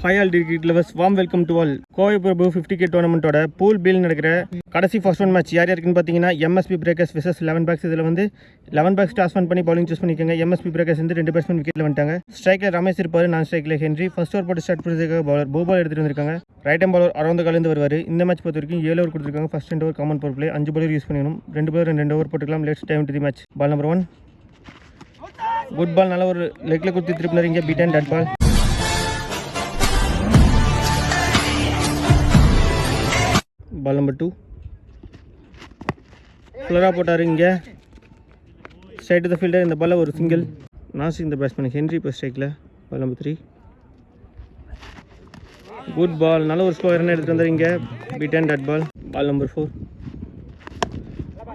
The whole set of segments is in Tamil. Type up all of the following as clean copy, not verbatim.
Hi all cricket lovers, warm welcome to all. Kovai Prabhu 50k டோர்னமெண்ட்டோட பூல் பில் நடக்கிற கடைசி ஃபர்ஸ்ட் ஒன் மேட்ச் யார் யாருக்குன்னு பார்த்தீங்கன்னா MSP பிரேக்கர்ஸ் vs 11 பேக்ஸ். இதில் வந்து 11 பேக்ஸ் டாஸ் ஒன் பண்ணி பவுலிங் சூஸ் பண்ணிக்கோங்க. MSP பிரேக்கர்ஸ் வந்து 2 பேட்ஸ்மேன் விக்கெட்டில் வந்துட்டாங்க. ஸ்ட்ரைக்கர் ரமேஷ் இருப்பார், நான் ஸ்ட்ரைக்கில் ஹென்ரி. ஃபர்ஸ்ட் ஓவர் போட்டு ஸ்டார்ட் பண்ணுறதுக்காக பவுலர் பூபால் எடுத்துகிட்டு வந்திருக்காங்க. ரைட் ஹேண்ட் பவுலர் அரௌண்ட் காலேருந்து வருவார். இந்த மேட்ச் பொறுத்த வரைக்கும் 7 ஓவர் கொடுத்துருக்காங்க. First 2 over common power play, 5 bowler use பண்ணிடணும். 2 பவுலர் 2 ஓவர் போட்டுக்கலாம். Let's time to the match. Ball number 1 good ball, நல்ல ஒரு லெக்கில் கொடுத்து திருப்பினார். இங்கே beat and dot ball. Ball number 2 ஃபுல்லராக போட்டார். இங்கே ஸ்ட்ரைட் டு த ஃபீல்டர். இந்த பாலில் ஒரு சிங்கிள். நாசிக் இந்த பேட்ஸ்மேன் ஹென்ரி இப்போ ஸ்ட்ரைக்கில். பால் நம்பர் 3 குட் பால், நல்ல ஒரு ஸ்கோர் என்ன எடுத்துகிட்டு வந்தார். இங்கே beat and dot ball. Ball number 4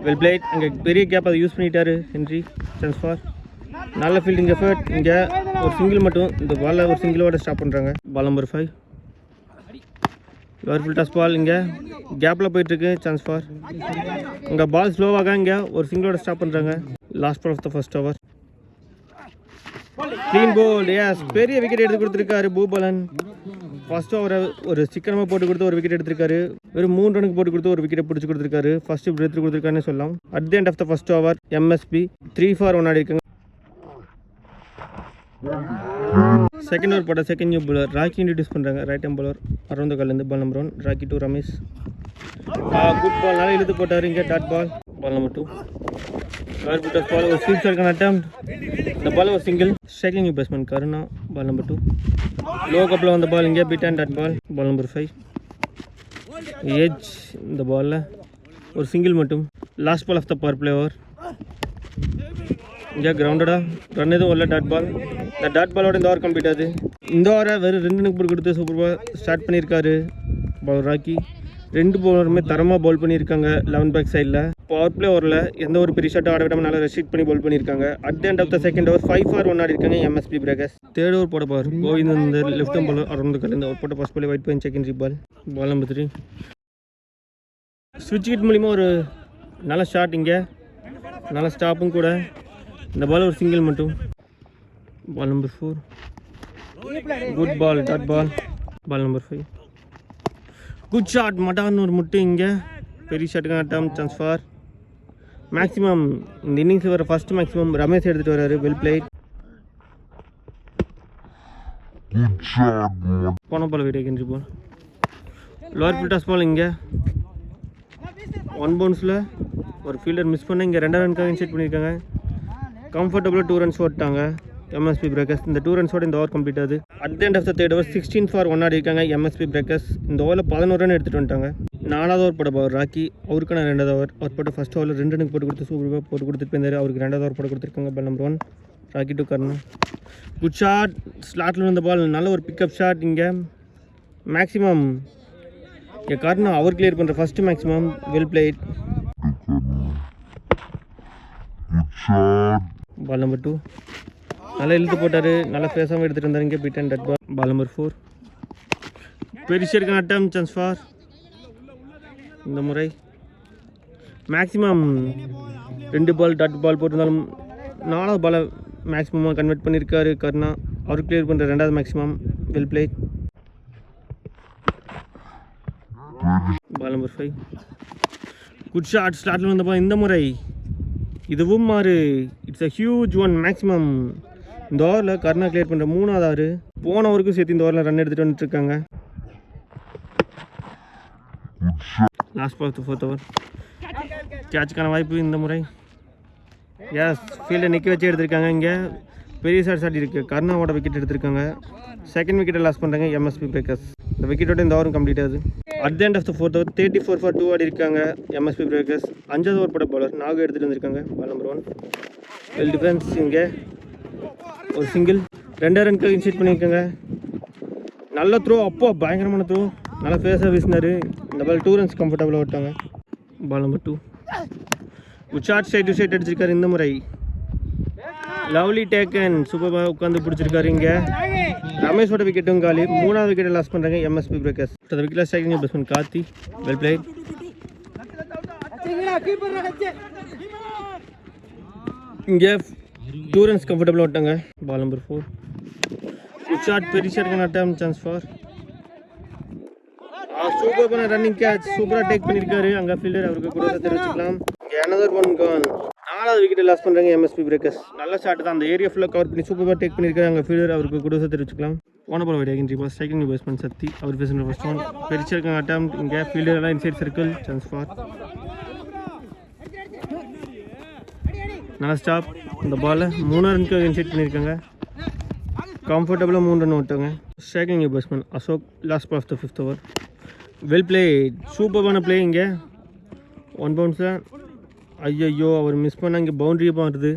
well played. அங்கே பெரிய கேப் அதை யூஸ் பண்ணிட்டார் ஹென்ரி. சான்ஸ் ஃபார் நல்ல ஃபீல்டிங் எஃபர்ட். இங்கே ஒரு சிங்கிள் மட்டும், இந்த பாலில் ஒரு சிங்கிளோட ஸ்டாப் பண்ணுறாங்க. பால் நம்பர் 5 ஒரு ஃபுல் டாஸ் பால். இங்கே கேப்பில் போயிட்டுருக்கு. சான்ஸ் ஃபார் இங்கே பால் ஸ்லோவாக இங்கே ஒரு சிங்கிளோட ஸ்டாப் பண்ணுறாங்க. Last ball of the first over. Clean bowled. Yes, பெரிய விக்கெட் எடுத்து கொடுத்துருக்காரு பூபாலன். ஃபர்ஸ்ட் ஓவரை ஒரு சிக்கனமாக போட்டு கொடுத்து ஒரு விக்கெட் எடுத்திருக்காரு. வெறும் 3 ரனுக்கு போட்டு கொடுத்து ஒரு விக்கெட்டை பிடிச்சி கொடுத்துருக்காரு. ஃபர்ஸ்ட் இப்படி எடுத்து கொடுத்துருக்காருன்னு சொல்லலாம். At the end of the first over MSP 3 for 1 ஆடி இருக்காங்க. செகண்ட் ஓவர் போட்ட second new bowler Rocky introduce பண்ணுறாங்க. ரைட் ஹேண்ட் பவுலர் அரௌண்ட் காலேருந்து. Ball number 1 rakhi to Ramesh. Good ball, நல்லா இழுத்து போட்டார். இங்கே டாட் பால். பால் நம்பர் 2 பால் ஒரு ஸ்வீப் ஷாட்கான அட்டம். இந்த பால் ஒரு single. Second new batsman Karuna. Ball number 2 low கப்பில் வந்த பால். இங்கே beat and dot ball. Ball number 5 edge. இந்த பாலில் ஒரு சிங்கிள் மட்டும். Last ball of the power play over. இங்கே கிரவுண்டடாக ரன் எதுவும் வரல. Dot ball. இந்த டாட் பாலோட இந்த ஓவர் கம்ப்ளீட் ஆகுது. இந்த ஓவரை வெறும் 2 ரனுக்கு போட்டு கொடுத்து சூப்பராக ஸ்டார்ட் பண்ணியிருக்காரு பவுலர் ராக்கி. 2 பவுலருமே தரமாக பவுல் பண்ணியிருக்காங்க 11 பேக் சைடில். பவர் பிளே ஓவரில் எந்த ஒரு பெரிய ஷாட் ஆட விடாமல் நல்லா ரெஸ்ட்ரிக்ட் பண்ணி பவுல் பண்ணியிருக்காங்க. At the end of the second over 5 for 1 ஆடி இருக்காங்க MSP பிரேக்கர்ஸ். தேர்ட் ஓவர் போட பார் Govind left hand bowler around காலேருந்து. அவர் போட்ட first ball wide point second ball. Ball number 3 ஸ்விட்ச் ஹிட் மூலிமா ஒரு நல்ல ஷாட். இங்கே நல்ல ஸ்டாப்பும் கூட. இந்த பால் ஒரு சிங்கிள் மட்டும். Ball number 4 good ball dot ball. Ball number 5 good shot. மட்டான்னு ஒரு முட்டு. இங்கே பெரிய ஷாட்டுக்கான அட்டம். சான்ஸ் ஃபார் மேக்ஸிமம் இந்த இன்னிங்ஸ் வர ஃபர்ஸ்ட் மேக்ஸிமம் ரமேஷ் எடுத்துகிட்டு வர்றாரு. Well played. போன பால் வீடியோ கெஞ்சி ball. Lower full toss ball. இங்கே 1 பவுன்ஸில் ஒரு ஃபீல்டர் மிஸ் பண்ண. இங்கே 2 ரனுக்காக இன்சைட் பண்ணியிருக்காங்க. கம்ஃபர்டபுளாக 2 ரன்ஸ் ஓட்டாங்க MSP பிரேக்கர்ஸ். இந்த 2 ரன்ஸோட இந்த ஓவர் கம்ப்ளீட் ஆகுது. At the end of the third over 16 for 1 ஆடி இருக்காங்க MSP பிரேக்கர்ஸ். இந்த ஓவரில் 11 ரன் எடுத்துகிட்டு வந்துட்டாங்க. 4வது ஓவர் போட பவர் ராக்கி. அவருக்கான 2வது ஓவர். அவர் போட்ட ஃபர்ஸ்ட் ஓவரில் 2 ரனுக்கு போட்டு கொடுத்து சூப்பராக போட்டு கொடுத்துட்டு போயிருந்தார். அவருக்கு 2வது ஓவர் போட்டு கொடுத்துருக்காங்க. Ball number 1 rakhi to Karna. Good shot. ஸ்லாட்டில் இருந்த பால் நல்ல ஒரு பிக்கப் ஷாட். இங்கே மேக்ஸிமம் இங்கே கர்ணா அவர் கிளியர் பண்ணுற first maximum. Well played. Ball number 2 நல்லா இழுத்து போட்டார். நல்லா பேசாமல் எடுத்துகிட்டு இருந்தார். இங்கே beat and dot ball. Ball number 4 பெரிய இருக்கான அட்டம். சான்ஸ் ஃபார் இந்த முறை மேக்ஸிமம் 2 பால் டாட் பால் போட்டிருந்தாலும் 4வது பாலை மேக்ஸிமமாக கன்வெர்ட் பண்ணியிருக்காரு கர்ணா. அவர் கிளியர் பண்ணுற 2வது maximum. Well played. Ball number 5 good shot. ஸ்டார்ட்டில் வந்த பால். இந்த முறை இதுவும் மாறு. It's a huge one. Maximum இந்த ஓவரில் கர்ணா கிளியர் பண்ணுற 3வது ஓவர். போன ஓவருக்கும் சேர்த்து இந்த ஓவரில் ரன் எடுத்துகிட்டு வந்துட்டுருக்காங்க. Last ball of the 4th over. கேட்சுக்கான வாய்ப்பு இந்த முறை. எஸ், ஃபீல்டை நிற்க வச்சு எடுத்திருக்காங்க. இங்கே பெரிய ஷாட் இருக்குது. கர்ணாவோட விக்கெட் எடுத்திருக்காங்க. செகண்ட் விக்கெட்டை லாஸ் பண்ணுறாங்க MSP பிரேக்கர்ஸ். இந்த விக்கெட்டோட இந்த ஓவரும் கம்ப்ளீட் ஆகுது. At the end of the 4th over 34 for 2 ஆடி இருக்காங்க MSP பிரேக்கர்ஸ். 5வது ஓவர் போட பவுலர் நாகு எடுத்துகிட்டு வந்திருக்காங்க. Ball number 1 well defence. இங்கே ஒரு சிங்கிள். 2 ரனுக்கு இன்சைட் பண்ணியிருக்காங்க. நல்ல த்ரோ. அப்போ பயங்கரமான த்ரோ. நல்லா ஃபேஸாக வீசினார். இந்த பால் 2 ரன்ஸ் கம்ஃபர்டபுளாக ஓட்டாங்க. Ball number 2 good shot. Side to side அடிச்சிருக்காரு. இந்த முறை லவ்லி டேக்கன். சூப்பராக உட்காந்து பிடிச்சிருக்காரு. இங்கே ரமேஷோட விக்கெட்டும் காலி. 3வது விக்கெட்டை லாஸ் பண்ணுறாங்க MSP பிரேக்கர்ஸ். அந்த விக்கெட்டில் striking batsman Karthi. Well played. இங்கே 2 ரன்ஸ் கம்ஃபர்டபுளாக விட்டாங்க. பால் நம்பர் 4 குட் ஷாட், பெரிய ஷாட் அட்டம், சான்ஸ் ஃபார் சூப்பரான ரன்னிங் கேட்ச், சூப்பராக டேக் பண்ணியிருக்காரு அங்கே ஃபீல்டர், அவருக்கு கூட தெரிவிச்சுக்கலாம். இங்கே another one gone. 4வது விக்கெட்டை லாஸ் பண்ணுறாங்க எம்எஸ்பி பிரேக்கர்ஸ். நல்ல ஷாட் தான், அந்த ஏரியா ஃபுல்லாக கவர் பண்ணி சூப்பராக டேக் பண்ணியிருக்காரு அங்கே ஃபீல்டர், அவருக்கு கூட தெரிவிச்சுக்கலாம். போன பால் வைட் ஆகின்ற பால் ஸ்ட்ரைக்கிங் பேட்ஸ்மேன் சக்தி, அவர் பேசுகிற ஃபர்ஸ்ட் ஒன், பெரிய அட்டம், இங்கே ஃபீல்டர் எல்லாம் இன்சைட் சர்க்கிள், சான்ஸ் ஃபார் நல்ல ஸ்டாப். இந்த பாலை 3 ரன்க்கு இன்சைட் பண்ணியிருக்காங்க, கம்ஃபர்டபுளாக 3 ரன் விட்டாங்க. Striking batsman Ashok, last ball of the 5th over. Well play, சூப்பரான பிளே. இங்கே 1 பவுன்ஸில் ஐயோ அவர் மிஸ் பண்ணால் இங்கே பவுண்ட்ரியே வருது.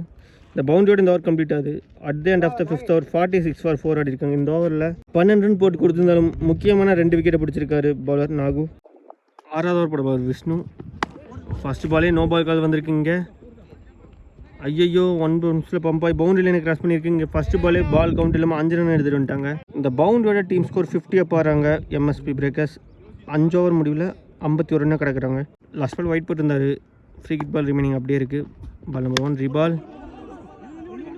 இந்த பவுண்டரியோட இந்த ஓவர் கம்ப்ளீட் ஆகுது. At the end of the 5th over 46 for 4 ஆடிருக்காங்க. இந்த ஓவரில் 12 ரன் போட்டு கொடுத்துருந்தாலும் முக்கியமான 2 விக்கெட்டை பிடிச்சிருக்காரு பவுலர் நாகு. 6வது ஓவர் போட பவுலர் விஷ்ணு. ஃபஸ்ட்டு பாலே நோ பால் கால் வந்திருக்குங்க. ஐயோ 1 பவுன்ஸில் பம்ப் ஆகி பவுண்டரி லைனை கிராஸ் பண்ணியிருக்கு. இங்கே ஃபஸ்ட்டு பாலே பால் கவுண்ட் இல்லாமல் 5 ரன் எடுத்துகிட்டு வந்துட்டாங்க. இந்த பவுண்டரியோட டீம் ஸ்கோர் 50 போகிறாங்க எம்எஸ்பி பிரேக்கர்ஸ். 5 ஓவர் முடிவில் 51 ரன்னாக கிடக்குறாங்க. லாஸ்ட் பால் ஒயிட் போட்டிருந்தார், ஃப்ரீ கிட் பால் ரிமைனிங் அப்படியே இருக்குது. பால் நம்பர் 1 ரீபால்.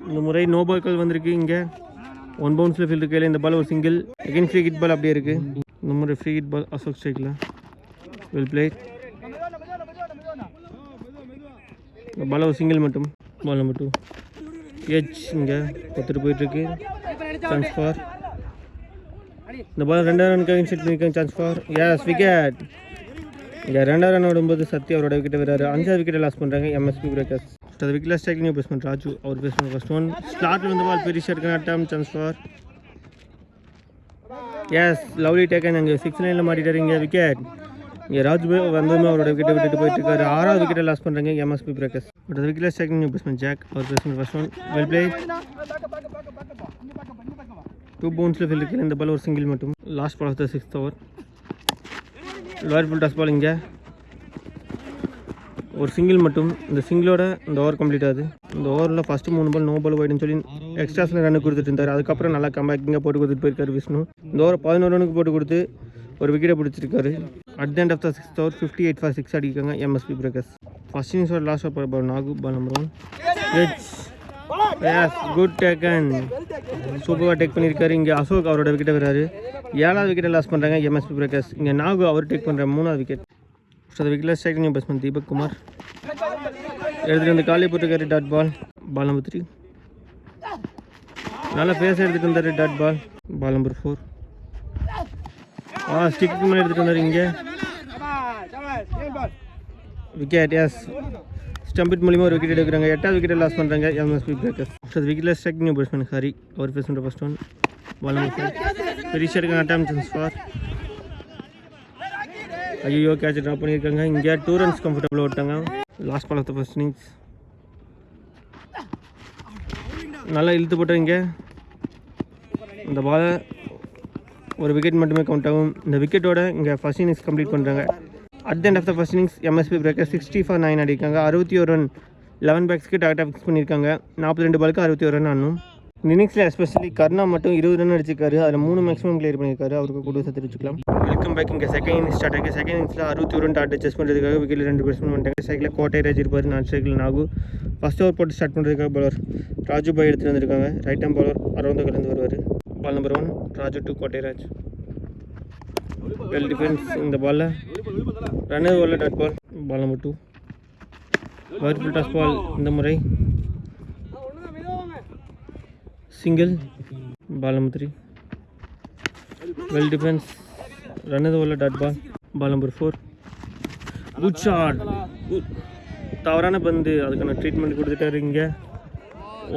இந்த முறை நோ பால் கால் வந்திருக்கு. இங்கே 1 பவுன்ஸில் ஃபீல்டு கையில் இந்த பால் ஒரு single. Again free hit ball அப்படியே இருக்குது. இந்த முறை ஃப்ரீ கிட் பால் அசோக் ஸ்ட்ரைக்கில். Well play. இந்த பால் ஒரு சிங்கிள் மட்டும். பால் நம்பர் 2 எச் இங்கே கொத்துட்டு போயிட்டுருக்கு, சான்ஸ் ஃபார். இந்த பால் 2வது ரனுக்காக இன்செட் பண்ணியிருக்காங்க, சான்ஸ் ஃபார் எஸ் விக்கெட். இங்கே 2வது ரன் ஓடும்போது சத்யா அவரோட விக்கெட்டை வராரு. 5வது விக்கெட்டை லாஸ் பண்ணுறாங்க எம்எஸ்பி பிரேக்கர்ஸ். அது விக்கெட்டில் ஸ்ட்ரைக்கிங் பேட்ஸ்மேன் ராஜு, அவர் பேட்ஸ்மேன் ஃபர்ஸ்ட் ஒன். ஸ்லாட்டில் இருந்த பால் பெரிய ஷாட் அட்டம், சான்ஸ் ஃபார் எஸ் லவ்லி டேக்கன். அங்கே 6 லைனில் மாட்டிட்டாரு. இங்கே விக்கெட். இங்கே ராஜ்பாய் வந்ததுமே அவரோட விக்கெட்டை விட்டுட்டு போயிட்டு இருக்காரு. 6வது விக்கெட்டை லாஸ் பண்ணுறாங்க எம்எஸ்பி பிரேக்கர்ஸ். பட் அது விக்கெட்டில் ஸ்ட்ரைக்கிங் பேட்ஸ்மேன் ஜாக், அவர் batsman first one. Well play. 2 பவுன்ஸில் ஃபீல்டு இந்த பால் ஒரு சிங்கிள் மட்டும். Last ball of the 6th over. Lower full toss ball. இங்கே ஒரு சிங்கிள் மட்டும். இந்த சிங்கிளோட இந்த ஓவர் கம்ப்ளீட் ஆகுது. இந்த ஓவரில் ஃபஸ்ட்டு 3 பால் நோ பால் வைடுன்னு சொல்லி எக்ஸ்ட்ராஸில் ரன் கொடுத்துட்டு இருந்தார். அதுக்கப்புறம் நல்லா கம்பேக்கிங்காக போட்டு கொடுத்துட்டு போயிருக்காரு விஷ்ணு. இந்த ஓவர் 11 ரனுக்கு போட்டு கொடுத்து ஒரு விக்கெட்டை பிடிச்சிருக்காரு. At the end of the 6th over 58 for 6 அடிக்காங்க எம்எஸ்பி பிரேக்கர்ஸ். ஃபர்ஸ்ட் இன்னிங்ஸோட last over Nagu, ball number 1 edge yes good taken, சூப்பராக டேக் பண்ணியிருக்காரு. இங்கே அசோக் அவரோட விக்கெட்டை வராரு. 7வது விக்கெட்டை லாஸ் பண்ணுறாங்க எம்எஸ்பி பிரேக்கர்ஸ். இங்கே நாகு அவர் டேக் பண்ணுற 3வது விக்கெட். ஸோ அந்த விக்கெட்டில் ஸ்ட்ரைக்கிங் பேட்ஸ்மேன் தீபக் குமார், எடுத்துகிட்டு வந்து காலையை போட்டுருக்காரு. Dot ball. பால் நம்பர் 3 நல்லா பேச எடுத்துகிட்டு வந்தார். Dot ball. பால் நம்பர் 4 ஸ்டிக்கு மேலே எடுத்துகிட்டு வந்தார். இங்கே விக்கெட் எஸ் ஸ்டம்பிட் மூலிமா ஒரு விக்கெட் எடுக்கிறாங்க. 8வது விக்கெட்டை லாஸ் பண்ணுறாங்க எம்எஸ்பி பிரேக்கர்ஸ். ஸோ விக்கெட்டில் ஸ்ட்ரைக்கிங் பேட்ஸ்மேன் ஹரி, அவர் பேசுகிற ஃபர்ஸ்ட் ஒன். பால் நம்பர் 5 பெரிய ஷாட் அட்டம், சான்ஸ் ஃபார் ஐயோ கேட்ச் ட்ராப் பண்ணியிருக்காங்க. இங்கே 2 ரன்ஸ் கம்ஃபர்டபுளாக விட்டாங்க. Last ball of the first innings. நல்லா இழுத்து போட்டால் இங்கே இந்த பாலை ஒரு விக்கெட் மட்டுமே கவுண்ட் ஆகும். இந்த விக்கெட்டோட இங்கே ஃபர்ஸ்ட் இன்னிங்ஸ் கம்ப்ளீட் பண்ணுறாங்க. At the end of the first innings MSP breaker 60 for 9 அடிக்காங்க. 61 ரன் 11 பேக்ஸ்க்கு டார்கெட்டாக ஃபிக்ஸ் பண்ணியிருக்காங்க. 42 பாலுக்கு 61 ரன் ஆனும். இந்த இன்னிங்ஸில் எஸ்பெஷலி கர்ணா மட்டும் 20 ரன் அடிச்சிருக்காரு. அதில் 3 மேக்ஸிமம் கிளியர் பண்ணியிருக்காரு. அவருக்கு கூட தெரிவிச்சுக்கலாம். Welcome back. இங்கே செகண்ட் இன்னிங்ஸ் ஸ்டார்ட் ஆகி செகண்ட் இன்னிங்ஸில் 61 ரன் டார்கெட் செஸ் பண்ணுறதுக்காக விக்கெட்டில் 2 பேட்ஸ்மேன் வந்துட்டாங்க. சைக்கிளில் கோட்டை ராஜ் இருப்பார், நான் சைக்கிள் நாகு. ஃபஸ்ட் ஓவர் போட்டு ஸ்டார்ட் பண்ணுறதுக்காக பவுலர் ராஜு பாய் எடுத்துகிட்டு வந்திருக்காங்க. ரைட் ஹேண்ட் பவுலர் அரௌண்ட் கலந்து வருவார். பால் நம்பர் 1 ராஜு டு கோட்டை ராஜ். Well defence. இந்த பாலில் ரன்னர் ஓவரில் dot ball. Ball number 2 wide full toss ball. இந்த முறை single. Ball number 3 well defence. Runner ஓவரில் dot ball. Ball number 4 good shot. தவறான பந்து, அதுக்கான ட்ரீட்மெண்ட் கொடுத்துட்டாரு. இங்கே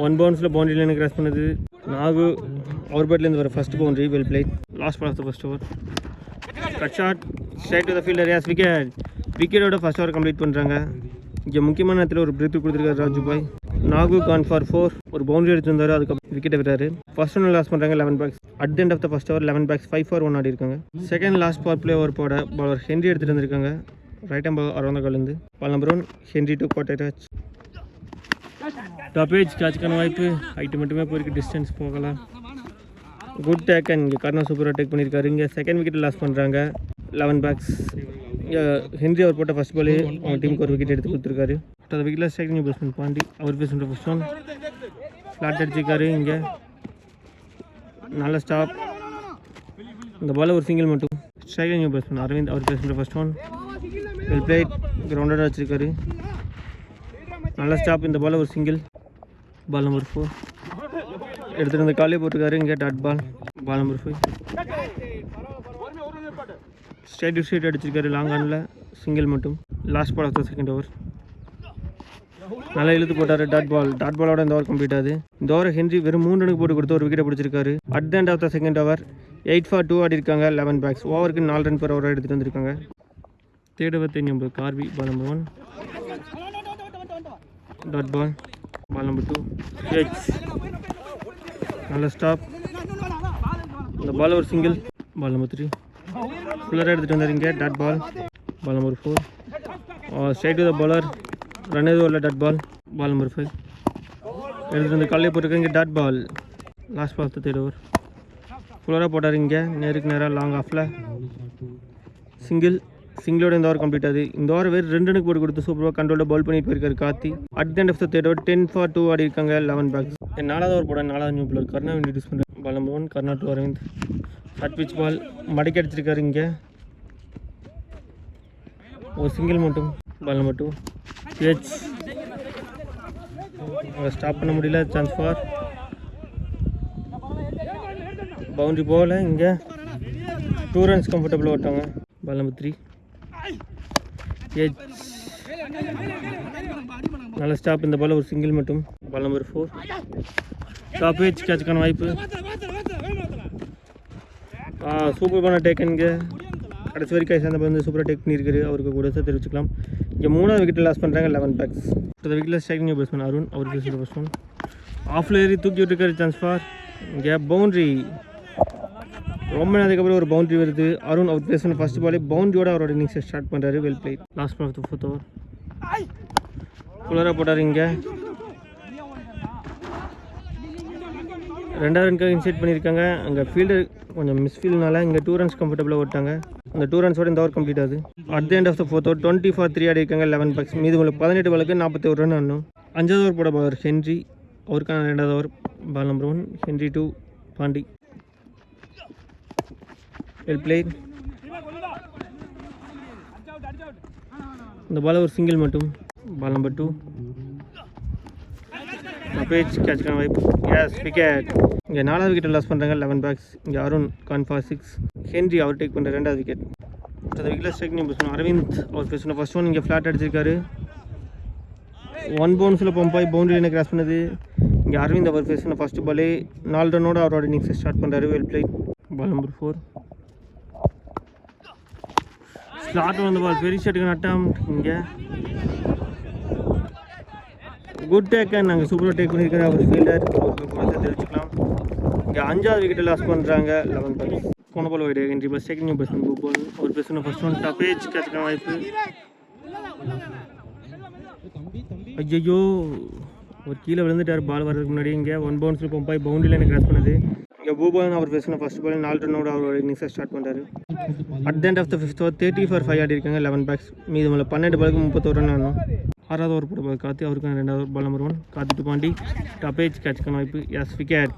1 பவுன்ஸில் பவுண்டரி லைனை கிராஸ் பண்ணது நாகு, அவர் பேட்லேருந்து வர first boundary. Well played. Last ball of the first over. Cut shot straight to the fielder yes wicket. விக்கெட்டோட ஃபர்ஸ்ட் ஓவர் கம்ப்ளீட் பண்ணுறாங்க. இங்கே முக்கியமான நேரத்தில் ஒரு பிரேக் கொடுத்துருக்காரு ராஜு பாய். நாகு கான் ஃபார் 4 ஒரு பவுண்டரி எடுத்துருந்தாரு. அதுக்கப்புறம் விக்கெட்டை விடுறாரு. ஃபர்ஸ்ட் ஒன் லாஸ் பண்ணுறாங்க 11 packs. At the end of the first over 11 packs 5 for 1 ஆடி இருக்காங்க. Second last power play over போட பவுலர் ஹென்ரி எடுத்துகிட்டு வந்திருக்காங்க. ரைட் ஹேண்ட் பவுலர் அரௌண்ட் கலந்து. பால் நம்பர் 1 ஹென்ரி டு கோட்டை ராஜ். டாப் ஏஜ் கேட்சுக்கான வாய்ப்பு. ஹைட்டு மட்டுமே போயிருக்கு, டிஸ்டன்ஸ் போகலாம். Good taken. இங்கே கர்ணா சூப்பராக டேக் பண்ணியிருக்காரு. இங்கே செகண்ட் விக்கெட் லாஸ் பண்ணுறாங்க 11 பேக்ஸ். இங்கே ஹென்ரி அவர் போட்ட ஃபஸ்ட் பாலே அவங்க டீமுக்கு ஒரு விக்கெட் எடுத்து கொடுத்துருக்காரு. அந்த விக்கெட்டில் ஸ்ட்ரைக்கிங் பேட்ஸ்மேன் பாண்டி, அவர் பேசுகிற ஃபர்ஸ்ட் ஒன் ஃப்ளாட் அடிச்சிருக்காரு. இங்கே நல்ல ஸ்டாப். இந்த பால் ஒரு சிங்கிள் மட்டும். ஸ்ட்ரைக்கிங் நியூ பேட்ஸ்மேன் அரவிந்த் அவர் பேசுகிற ஃபர்ஸ்ட் ஒன். Well played. கிரவுண்டடாக வச்சுருக்காரு. நல்ல ஸ்டாப். இந்த பால் ஒரு சிங்கிள். பால் நம்பர் 4 எடுத்துகிட்டு வந்து காலையே போட்டிருக்காரு. இங்கே dot ball. Ball number 5 straight to straight அடிச்சிருக்காரு. லாங் ஆனில் சிங்கிள் மட்டும். Last ball of the second over. நல்லா இழுத்து போட்டார். Dot ball. டாட் பாலோட இந்த ஓவர் கம்ப்ளீட் ஆகுது. இந்த ஓவர் ஹென்றி வெறும் 3 ரனுக்கு போட்டு கொடுத்து ஒரு விக்கெட்டை பிடிச்சிருக்காரு. At the end of the second over 8 for 2 ஆடி இருக்காங்க. 11 பேக்ஸ். ஓவருக்கு 4 ரன் per ஓவராக எடுத்துகிட்டு வந்திருக்காங்க. தேர்ட் ஓவர் 9 கார்வி. Ball number 1 dot ball. Ball number 2 எச். நல்ல ஸ்டாப். இந்த பால் ஒரு சிங்கிள். பால் நம்பர் 3 ஃபுல்லராக எடுத்துகிட்டு வந்தார். Dot ball. Ball number 4 straight to the bowler. Run எதுவும் இல்லை. Dot ball. பால் நம்பர் 5 எடுத்துகிட்டு வந்து காலையே போட்டிருக்காங்க. Dot ball. Last ball of the third over ஃபுல்லராக போட்டார். இங்கே நேருக்கு நேராக லாங் ஆஃபில் சிங்கிள். சிங்கிளோட இந்த ஓவர் கம்ப்ளீட் ஆகுது. இந்த ஓவர் வேறு 2 ரனுக்கு போட்டு கொடுத்து சூப்பராக கண்ட்ரோலில் பால் பண்ணிட்டு போயிருக்காரு Karthi. At the end of the third over 10 for 2 ஆடி இருக்காங்க. 11 பேக்ஸ். 4வது ஓவர் போட 4வது நியூ பிளேயர் கர்ணா இன்ட்ரடியூஸ் பண்ணுறேன். Ball number 1 Karna to Aravind. Short pitch ball மடக்கி அடிச்சிருக்காரு. இங்கே ஒரு சிங்கிள் மட்டும். Ball number 2 H. ஸ்டாப் பண்ண முடியல. சான்ஸ் ஃபார் பவுண்டரி போகல. இங்கே 2 runs கம்ஃபர்டபுளாக ஓட்டாங்க. Ball number 3 edge. நல்ல ஸ்டாப். இந்த பால் ஒரு சிங்கிள் மட்டும். Ball number 4 top edge. கேட்சுக்கான வாய்ப்பு. சூப்பர் பண்ண டேக்கன். இங்கே கடைசி வரைக்கும் சேர்ந்த வந்து சூப்பராக டேக் பண்ணியிருக்காரு. அவருக்கு கூட தெரிவிச்சுக்கலாம். இங்கே 3வது விக்கெட் லாஸ் பண்ணுறாங்க. 11 பேக்ஸ். அடுத்த விக்கெட்டில் ஸ்ட்ரைக்கிங் நியூ பேட்ஸ்மேன் அருண் அவர் பேசுகிற ஃபர்ஸ்ட் ஒன். ஆஃப்ல ஏறி தூக்கி விட்டுருக்காரு. சான்ஸ் ஃபார் இங்கே பவுண்ட்ரி. ரொம்ப நேரத்துக்கு ஒரு பவுண்டரி வருது. அருண் அவர் பேசுன ஃபர்ஸ்ட் பாலே பவுண்டரியோட அவரோட இன்னிங்ஸை ஸ்டார்ட் பண்ணுறாரு. Well played. Last ball of the 4th over ஃபுல்லராக போட்டார். இங்கே 2வது ரனுக்காக இன்சைட் பண்ணியிருக்காங்க. அங்கே ஃபீல்டர் கொஞ்சம் மிஸ்ஃபீல்னால இங்கே 2 runs கம்ஃபர்டபுளாக ஓட்டாங்க. அந்த 2 runsோட இந்த ஓவர் கம்ப்ளீட் ஆகுது. At the end of the 4th over 20 for 3 ஆடி இருக்காங்க. 11 பேக்ஸ். மீது 18 பாலுக்கு 41 ரன் ஆடணும். 5வது ஓவர் போட பாலர் ஹென்றி. அவருக்கான 2வது over. Ball number 1 Henry to Pandi. Well played. இந்த பால் ஒரு சிங்கிள் மட்டும். பால் நம்பர் 2 பேஜ் கேட்சுக்கான வாய்ப்பு. Yes wicket. இங்கே 4வது விக்கெட்டை லாஸ் பண்ணுறாங்க. 11 பேக்ஸ். இங்கே அருண் கான் ஃபார் 6. ஹென்றி அவர் டேக் பண்ணுற 2வது விக்கெட். அடுத்த விக்கெட்டில் ஸ்ட்ரைக் நியூ பேட்ஸ்மேன் அரவிந்த் அவர் பேசுன ஃபர்ஸ்ட் ஒன். இங்கே ஃப்ளாட் அடிச்சிருக்காரு. 1 பவுன்ஸில் பம்பாய் பவுண்டரி என்ன கிராஸ் பண்ணுது. இங்கே அரவிந்த் அவர் பேசுன ஃபர்ஸ்ட் பாலே 4 ரனோட அவரோட இன்னிங்ஸை ஸ்டார்ட் பண்ணுறாரு. Well played. Ball number 4 slot வந்து பால் பெரிய ஷாட்டுக்கு நட்டம். இங்கே குட் டேக்கன். நாங்கள் சூப்பராக டேக் பண்ணியிருக்காரு அவர் ஃபீல்டர். அவருக்கு தெரிவிச்சுக்கலாம். இங்கே 5வது விக்கெட்டை லாஸ் பண்ணுறாங்க. 11 பேக்ஸ். போன பால் வைட் என்ட்ரி பஸ் second new batsman good ball அவர் பேசுன ஃபர்ஸ்ட் ஒன். டாப் ஏஜ் கேட்சுக்கான வாய்ப்பு. ஐயோ ஒரு கீழே விழுந்துட்டார் பால் வரதுக்கு முன்னாடி. இங்கே 1 பவுன்ஸில் பம்பாய் பவுண்டரியில் எனக்கு கிராஸ் பண்ணுது. இங்கே பூபாலன் அவர் பேசுன ஃபர்ஸ்ட் பால் 4 ரனோட அவரோட இன்னிங்ஸை ஸ்டார்ட் பண்ணுறாரு. At the end of the 5th over 30 for 5 ஆடி இருக்காங்க. 11 பேக்ஸ். மீது 12 பாலுக்கு 31 ரன் ஆடணும். 6வது ஓவர் போட பால் கார்த்தி. அவருக்கான 2வது ball number 1 Karthi to Pandi. Top edge கேட்சுக்கான வாய்ப்பு. Yes wicket.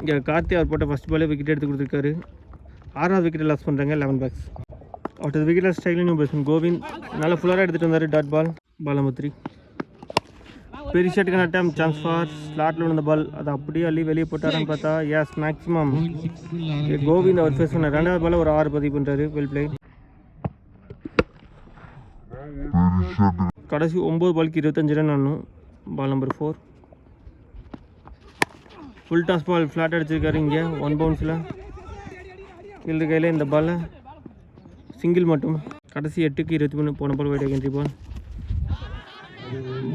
இங்கே கார்த்தி அவர் போட்ட ஃபர்ஸ்ட் பாலே விக்கெட் எடுத்து கொடுத்துருக்காரு. 6வது விக்கெட்டை லாஸ் பண்ணுறாங்க. 11 பேக்ஸ். அடுத்த விக்கெட்டில் ஸ்ட்ரைக்கிங் நியூ பேட்ஸ்மேன் கோவிந்த் நல்லா ஃபுல்லராக எடுத்துகிட்டு வந்தார். Dot ball. பால் நம்பர் 3 பெரிய ஷாட்டுக்கான டைம். சான்ஸ் ஃபார் ஸ்லாட்டில் விழுந்த பால் அதை அப்படியே அள்ளி வெளியே போட்டாரான்னு பார்த்தா எஸ் மேக்ஸிமம். கோவிந்த் அவர் ஃபேஸ் பண்ண 2வது பால் ஒரு 6 பதிவு பண்ணுறாரு. வெல் பிளேட். கடைசி 9 பாலுக்கு 25 ரன் ஆடணும். Ball number 4 full toss ball flat அடிச்சிருக்காரு. இங்கே 1 பவுன்ஸில் ஃபீல்டு கையில் இந்த பாலில் சிங்கிள் மட்டும். கடைசி 8க்கு 23 போன பால் வைட் என்ட்ரி பால்.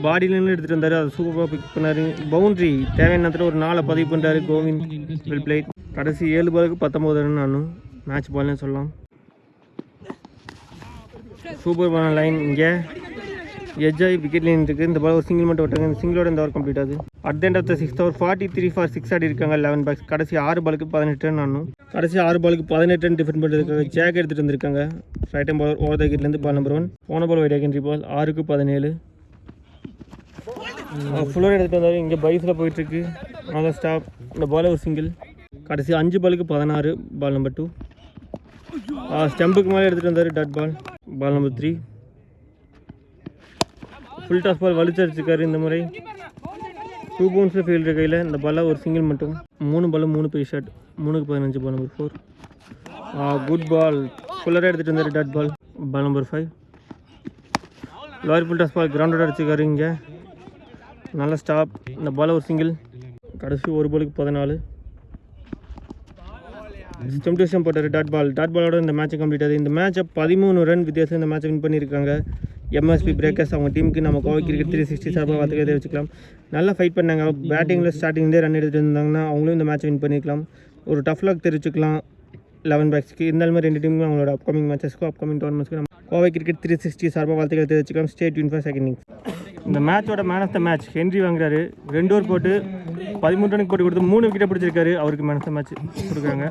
பாடியிலேருந்து எடுத்துகிட்டு வந்தார். அதை சூப்பராக பிக் பண்ணார். பவுண்ட்ரி தேவையான நேரத்தில் ஒரு 4 பதிவு பண்ணுறாரு கோவிந்த். வெல் பிளேட். கடைசி 7 பாலுக்கு 19 ரன் ஆடணும். மேட்ச் பால்னு சொல்லலாம். சூப்பர் பண்ண லைன். இங்கே எஜ்ஜாய் விக்கெட் லைன் இருக்குது. இந்த பால் ஒரு சிங்கிள் மட்டும் விட்டாங்க. இந்த சிங்கிளோட இந்த ஓவர் கம்ப்ளீட் ஆகுது. At the end of the 6th over 43 for 6 ஆடி இருக்காங்க. 11 பேக்ஸ். கடைசி 6 பாலுக்கு 18 ரன் ஆடணும். கடைசி 6 பாலுக்கு 18 ரன் டிஃபெண்ட் பண்ணுறதுக்காக ஜேக் எடுத்துகிட்டு வந்திருக்காங்க. Right hand bowler over the விக்கெட்லேருந்து. பால் நம்பர் 1 போன பால் வைட் என்ட்ரி பால். 6க்கு 17 ஃபுல்லராக எடுத்துகிட்டு வந்தார். இங்கே பைஸில் போயிட்டுருக்கு. நல்ல ஸ்டாப். இந்த பால் ஒரு சிங்கிள். கடைசி 5 பாலுக்கு 16. பால் நம்பர் 2. ஸ்டெம்புக்கு மேலே எடுத்துகிட்டு வந்தார். Dot ball. Ball number 3. Full toss ball வலிச்சடிச்சிருக்காரு இந்த முறை. 2 பவுன்ஸில் ஃபீல்டு கையில். இந்த பாலில் ஒரு சிங்கிள் மட்டும். 3 பால் 3 பை ஷாட். 3க்கு 15. Ball number 4. Good ball. ஃபுல்லராக எடுத்துகிட்டு வந்தார். Dot ball. Ball number 5. Lower full toss ball கிரவுண்டோட அடிச்சுக்காரு இங்கே. நல்ல ஸ்டாப். இந்த பால் ஒரு சிங்கிள். கடைசி 1 பாலுக்கு 14. ஸ்டெம்டேஷன் போட்டார். Dot ball. டாட் பாலோட இந்த மேட்சை கம்ப்ளீட் ஆகுது. இந்த மேட்சை 13 ரன் வித்தியாசம் இந்த மேட்சை வின் பண்ணியிருக்காங்க எம்எஸ்பி பிரேக்கர்ஸ். அவங்க டீமுக்கு நம்ம கோவை கிரிக்கெட் 360 சார்பாக பார்த்துக்கே தெரிவிச்சுக்கலாம். நல்லா ஃபைட் பண்ணாங்க. பேட்டிங்கில் ஸ்டார்டிங்லேயே ரன் எடுத்துகிட்டு இருந்தாங்கன்னா அவங்களும் இந்த மேட்சை வின் பண்ணியிருக்கலாம். ஒரு டஃப் லாக் தெரிவிச்சுக்கலாம் 11 பேக்ஸ்க்கு. இருந்தாலுமே 2 டீமும் அவங்களோட அப்கமிங் மேட்சஸ்க்கும் அப்கமிங் டோர்னமெண்ட்ஸ்க்கு நம்ம கோவை கிரிக்கெட் 360 சார்பாக வாழ்த்துக்கள் தெரிவிச்சுக்கலாம். Stay tuned for second innings. இந்த மேட்சோட man of the match Henry வாங்குறாரு. 2 ஓவர் போட்டு 13 ரனுக்கு போட்டு கொடுத்து 3 விக்கெட்டை பிடிச்சிருக்காரு. அவருக்கு மேன் ஆஃப் த மேட்ச் கொடுக்குறாங்க.